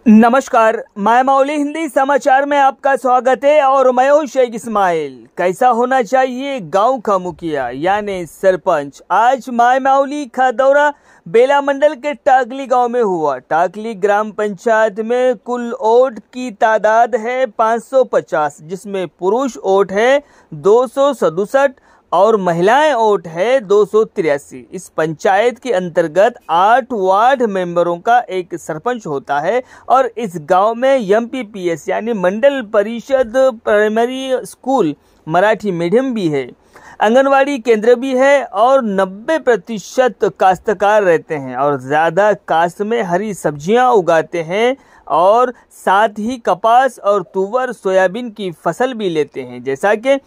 नमस्कार, मैं मौली हिंदी समाचार में आपका स्वागत है और मैं हूं शेख इस्माइल। कैसा होना चाहिए गांव का मुखिया यानी सरपंच। आज मैं मौली का दौरा बेला मंडल के टाकली गांव में हुआ। टाकली ग्राम पंचायत में कुल वोट की तादाद है 550, जिसमें पुरुष वोट है 267 और महिलाएं वोट है 283। इस पंचायत के अंतर्गत 8 वार्ड मेंबरों का एक सरपंच होता है और इस गांव में MPPS यानी मंडल परिषद प्राइमरी स्कूल मराठी मीडियम भी है, आंगनवाड़ी केंद्र भी है और 90% काश्तकार रहते हैं और ज़्यादा काश्त में हरी सब्जियां उगाते हैं और साथ ही कपास और तुवर सोयाबीन की फसल भी लेते हैं। जैसा कि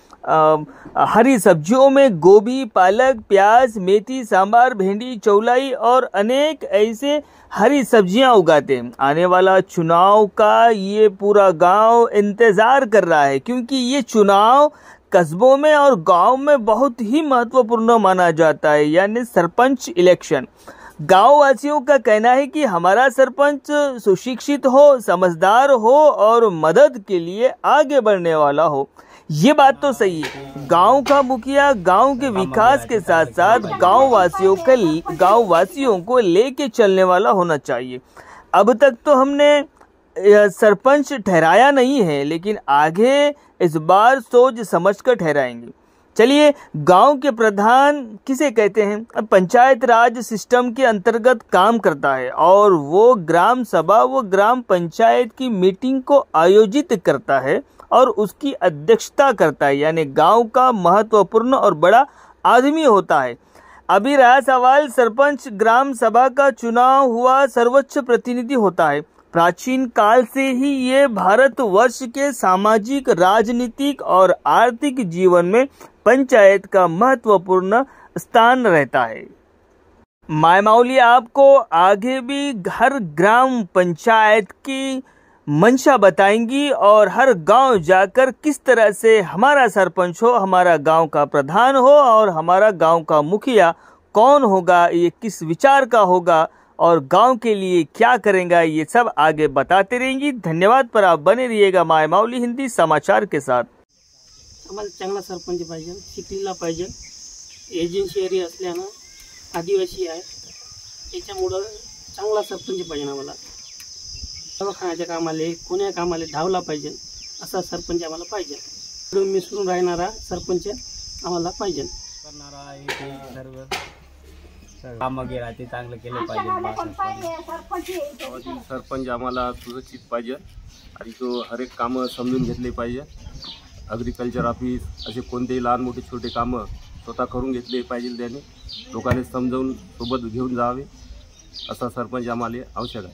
हरी सब्जियों में गोभी, पालक, प्याज, मेथी, सांभर, भिंडी, चौलाई और अनेक ऐसे हरी सब्जियां उगाते हैं। आने वाला चुनाव का ये पूरा गांव इंतजार कर रहा है, क्योंकि ये चुनाव कस्बों में और गांव में बहुत ही महत्वपूर्ण माना जाता है, यानी सरपंच इलेक्शन। गांव वासियों का कहना है कि हमारा सरपंच सुशिक्षित हो, समझदार हो और मदद के लिए आगे बढ़ने वाला हो। ये बात तो सही है। गांव का मुखिया गांव के विकास के साथ साथ गांव वासियों को लेके चलने वाला होना चाहिए। अब तक तो हमने सरपंच ठहराया नहीं है, लेकिन आगे इस बार सोच समझ कर ठहराएंगे। चलिए, गांव के प्रधान किसे कहते हैं? पंचायत राज सिस्टम के अंतर्गत काम करता है और वो ग्राम सभा व ग्राम पंचायत की मीटिंग को आयोजित करता है और उसकी अध्यक्षता करता है, यानी गांव का महत्वपूर्ण और बड़ा आदमी होता है। अभी रहा सवाल, सरपंच ग्राम सभा का चुनाव हुआ सर्वोच्च प्रतिनिधि होता है। प्राचीन काल से ही ये भारतवर्ष के सामाजिक, राजनीतिक और आर्थिक जीवन में पंचायत का महत्वपूर्ण स्थान रहता है। मैं मौली आपको आगे भी हर ग्राम पंचायत की मंशा बताएंगी और हर गांव जाकर किस तरह से हमारा सरपंच हो, हमारा गांव का प्रधान हो और हमारा गांव का मुखिया कौन होगा, ये किस विचार का होगा और गांव के लिए क्या करेगा, ये सब आगे बताते रहेंगी। धन्यवाद। पर आप बने रहिएगा माय मौली हिंदी समाचार के साथ। आम्हाला चांगला सरपंच पाहिजे, शिकलेला पाहिजे, एजन्सी एरिया असल्यानं आदिवासी आहे, त्याच्यामुळं चांगला सरपंच पाहिजे आम्हाला। दवाखान्याच्या कामाले, कोण्या कामाले धावला पाहिजे असा सरपंच आम्हाला पाहिजे। मिळून मिसळून राहणारा सरपंच आम्हाला पाहिजे। करणारा आहे ते सर्व काम वगैरे ते चांगलं केलं पाहिजे। सरपंच आम्हाला सुरक्षित पाहिजे आणि तो हर एक कामं समजून घेतले पाहिजे। ॲग्रिकल्चर ऑफिस असे कोणतेही लहान मोठे छोटे कामं स्वतः करून घेतले पाहिजे। त्याने लोकांनी समजावून सोबत घेऊन जावे असा सरपंच आम्हाला आवश्यक आहे।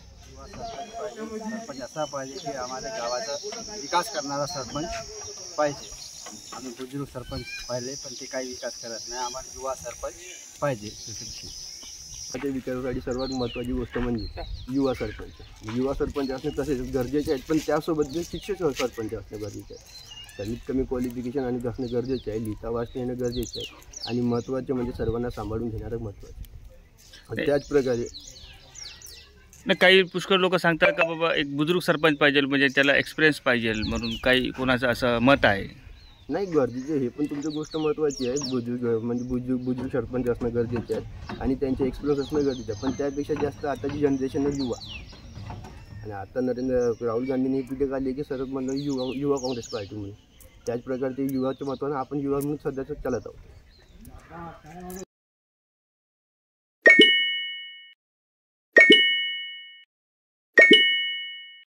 सरपंच असा पाहिजे की आम्हाला गावाचा विकास करणारा सरपंच पाहिजे। आम्ही बुजुर्ग सरपंच पाहिले पण ते काही विकास करत नाही। आम्हाला युवा सरपंच पाहिजे सुशिक्षित। त्याच्या विकासासाठी सर्वात महत्त्वाची गोष्ट म्हणजे युवा सरपंच। युवा सरपंच असणे तसेच गरजेचे आहेत, पण त्यासोबत शिक्षित सरपंच असणे गरजेचे आहे। कमीत कमी क्वालिफिकेशन आणि असणे गरजेचे आहे, लिहिता वाचता येणं गरजेचे आहे आणि महत्त्वाचे म्हणजे सर्वांना सांभाळून घेणारं महत्त्वाचं। त्याच प्रकारे काही पुष्कळ लोक सांगतात का बाबा एक बुजुर्ग सरपंच पाहिजे, म्हणजे त्याला एक्सपिरियन्स पाहिजे म्हणून काही कोणाचं असं मत आहे? नाही, गरजेचे हे पण तुमची गोष्ट महत्त्वाची आहे। बुजुर्ग सरपंच असणं गरजेचे आहे आणि त्यांचे एक्सपिरियन्स असणं गरजेचं आहे, पण त्यापेक्षा जास्त आताची जनरेशन युवा। आणि आता राहुल गांधींनी ही पिढी काढली की सर्व म्हणलं युवा काँग्रेस पार्टी म्हणून। त्याच प्रकारे ते युवाच्या महत्त्वानं आपण युवा म्हणून सध्याच चालत आहोत।